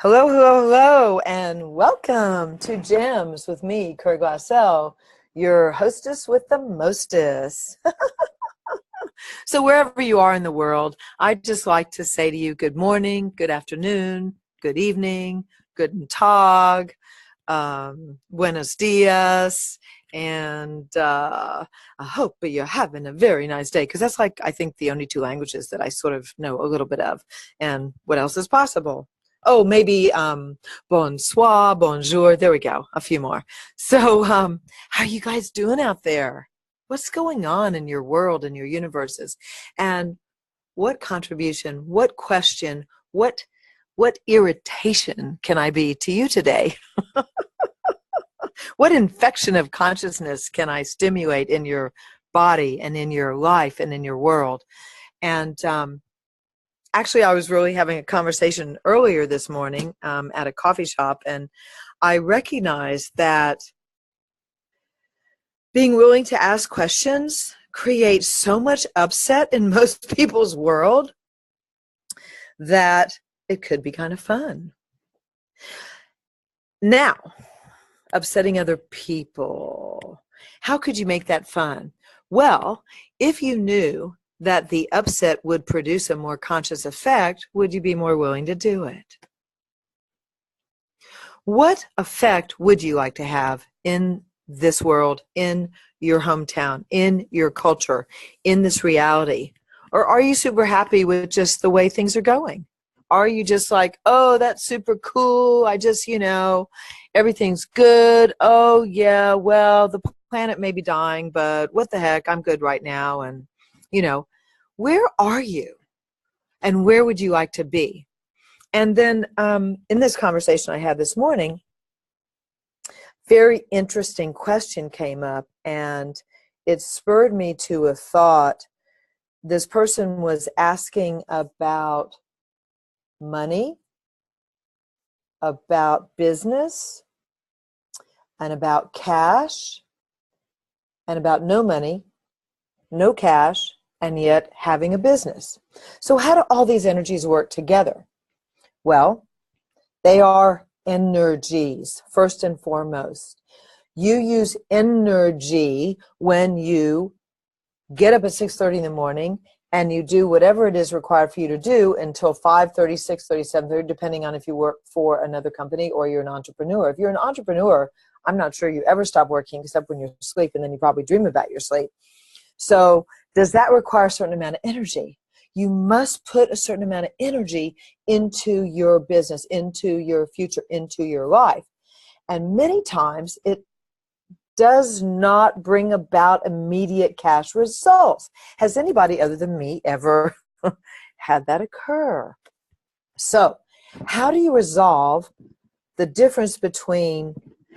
Hello, hello, hello, and welcome to Gems with me, Glassell, your hostess with the mostest. So wherever you are in the world, I'd just like to say to you good morning, good afternoon, good evening, guten Tag, buenos dias, and I hope you're having a very nice day, because that's like, I think, the only two languages that I sort of know a little bit of. And what else is possible? Oh, maybe bonsoir, bonjour. There we go. A few more. So how are you guys doing out there? What's going on in your world and your universes? And what contribution, what question, what irritation can I be to you today? What infection of consciousness can I stimulate in your body and in your life and in your world? And actually, I was really having a conversation earlier this morning at a coffee shop, and I recognized that being willing to ask questions creates so much upset in most people's world that it could be kind of fun. Now, upsetting other people. How could you make that fun? Well, if you knew that the upset would produce a more conscious effect, would you be more willing to do it? What effect would you like to have in this world, in your hometown, in your culture, in this reality? Or are you super happy with just the way things are going? Are you just like, oh, that's super cool. I just, everything's good. Oh, yeah, well, the planet may be dying, but what the heck? I'm good right now. And, where are you? And where would you like to be? And then in this conversation I had this morning, very interesting question came up, and it spurred me to a thought. This person was asking about money, about business, and about cash, and about no money, no cash, and yet having a business. So how do all these energies work together? Well, they are energies, first and foremost. You use energy when you get up at 6:30 in the morning and you do whatever it is required for you to do until 5:30, 6:30, 7:30, depending on if you work for another company or you're an entrepreneur. If you're an entrepreneur, I'm not sure you ever stop working except when you sleep, and then you probably dream about your sleep. So does that require a certain amount of energy? You must put a certain amount of energy into your business, into your future, into your life. And many times it does not bring about immediate cash results. Has anybody other than me ever had that occur? So how do you resolve the difference between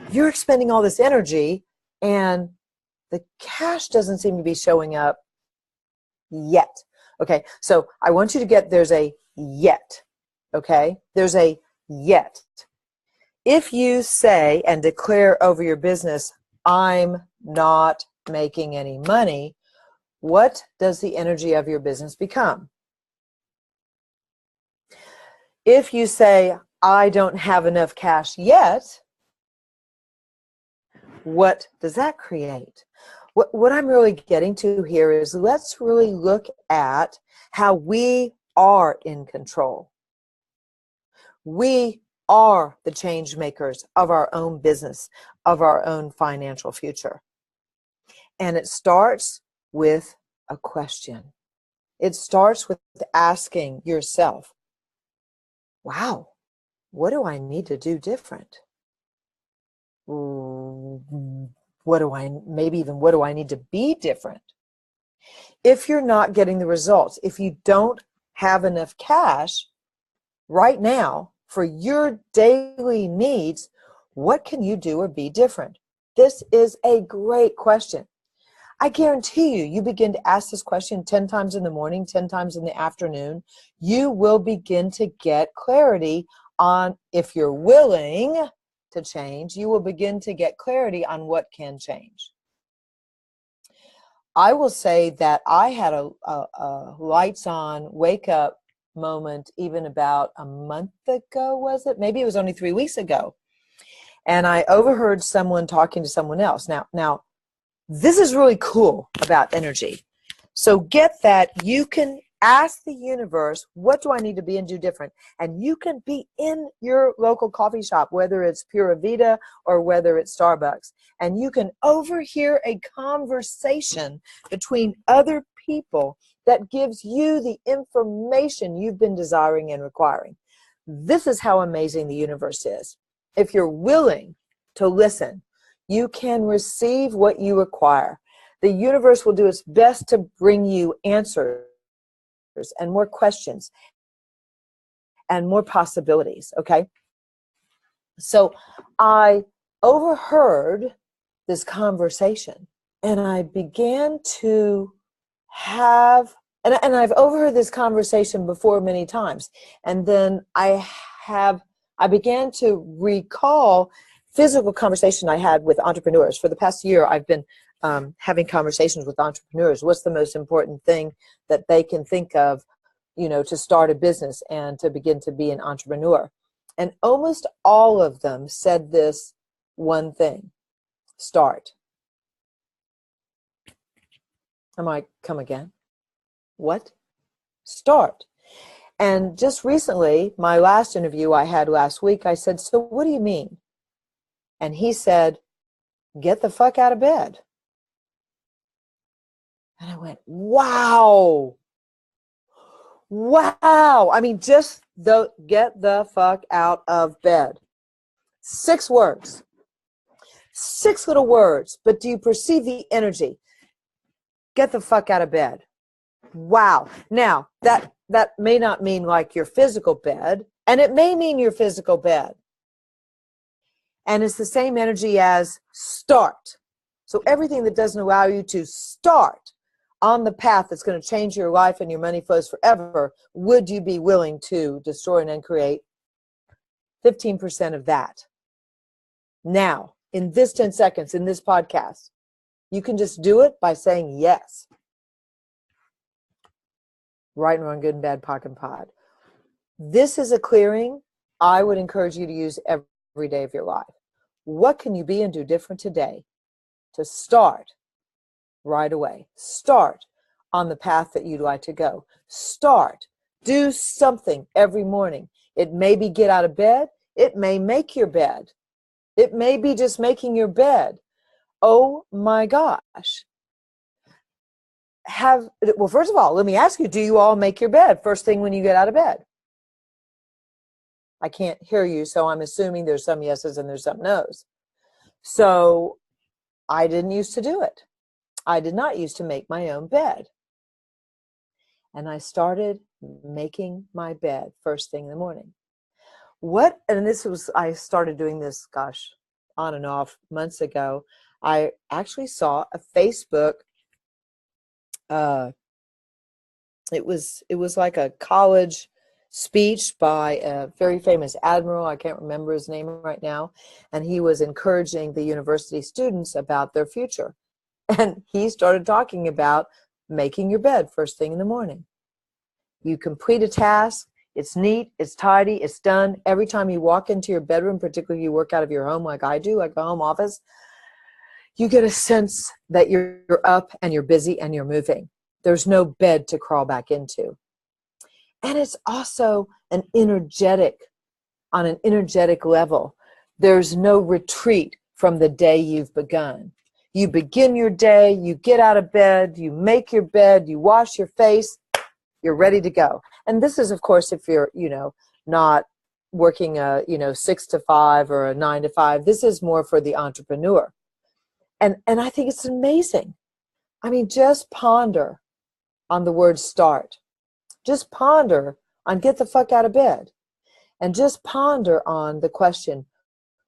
you're expending all this energy and the cash doesn't seem to be showing up yet? Okay, so I want you to get, there's a yet, okay? There's a yet. If you say and declare over your business, I'm not making any money, what does the energy of your business become? If you say, I don't have enough cash yet, what does that create? What I'm really getting to here is, let's really look at how we are in control. We are the change makers of our own business, of our own financial future. And it starts with a question. It starts with asking yourself, wow, what do I need to do different? What do I need to be different? If you're not getting the results, if you don't have enough cash right now for your daily needs, what can you do or be different? This is a great question. I guarantee you, you begin to ask this question 10 times in the morning, 10 times in the afternoon, you will begin to get clarity on, if you're willing to change, you will begin to get clarity on what can change. I will say that I had a lights on, wake up moment even about a month ago, was it? Maybe it was only 3 weeks ago. And I overheard someone talking to someone else. Now, this is really cool about energy. So get that you can ask the universe, what do I need to be and do different? And you can be in your local coffee shop, whether it's Pura Vida or whether it's Starbucks. And you can overhear a conversation between other people that gives you the information you've been desiring and requiring. This is how amazing the universe is. If you're willing to listen, you can receive what you require. The universe will do its best to bring you answers and more questions and more possibilities, okay? So I overheard this conversation, and I began to have, and I've overheard this conversation before many times, and then I began to recall physical conversation I had with entrepreneurs. For the past year, I've been having conversations with entrepreneurs. What's the most important thing that they can think of, to start a business and to begin to be an entrepreneur? And almost all of them said this one thing: start. I'm like, come again? What? Start. And just recently, my last interview I had last week, I said, so what do you mean? And he said, get the fuck out of bed. And I went, wow. Wow. I mean, just get the fuck out of bed. 6 words. 6 little words. But do you perceive the energy? Get the fuck out of bed. Wow. Now, that may not mean like your physical bed, and it may mean your physical bed. And it's the same energy as start. So everything that doesn't allow you to start on the path that's going to change your life and your money flows forever, would you be willing to destroy and uncreate 15% of that? Now, in this 10 seconds, in this podcast, you can just do it by saying yes. Right and wrong, good and bad, POC and POD. This is a clearing I would encourage you to use every day of your life. What can you be and do different today to start right away? Start on the path that you'd like to go. Start. Do something every morning. It may be get out of bed. It may make your bed. It may be just making your bed. Oh my gosh. Well, first of all, let me ask you, do you all make your bed first thing when you get out of bed? I can't hear you, so I'm assuming there's some yeses and there's some nos. So I didn't used to do it. I did not used to make my own bed. And I started making my bed first thing in the morning. I started doing this, gosh, on and off months ago. I actually saw a Facebook, it was like a college speech by a very famous admiral. I can't remember his name right now. And he was encouraging the university students about their future. And he started talking about making your bed first thing in the morning. You complete a task. It's neat. It's tidy. It's done. Every time you walk into your bedroom, particularly you work out of your home like I do, like a home office, you get a sense that you're up and you're busy and you're moving. There's no bed to crawl back into. And it's also on an energetic level. There's no retreat from the day you've begun. You begin your day, you get out of bed, you make your bed, you wash your face, you're ready to go. And this is, of course, if you're, not working a, 6 to 5 or a 9 to 5. This is more for the entrepreneur. And I think it's amazing. I mean, just ponder on the word start. Just ponder on get the fuck out of bed. And just ponder on the question,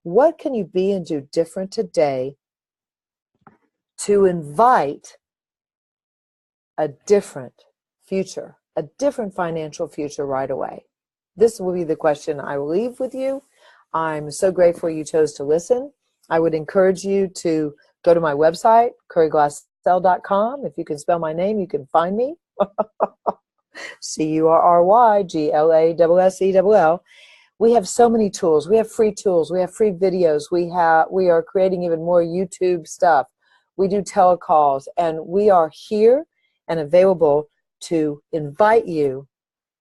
what can you be and do different today to invite a different future, a different financial future right away? This will be the question I will leave with you. I'm so grateful you chose to listen. I would encourage you to go to my website, curryglassell.com. If you can spell my name, you can find me. CURRYGLASSELL. We have so many tools. We have free tools. We have free videos. We are creating even more YouTube stuff. We do telecalls, and we are here and available to invite you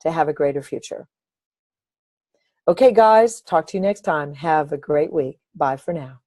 to have a greater future. Okay, guys, talk to you next time. Have a great week. Bye for now.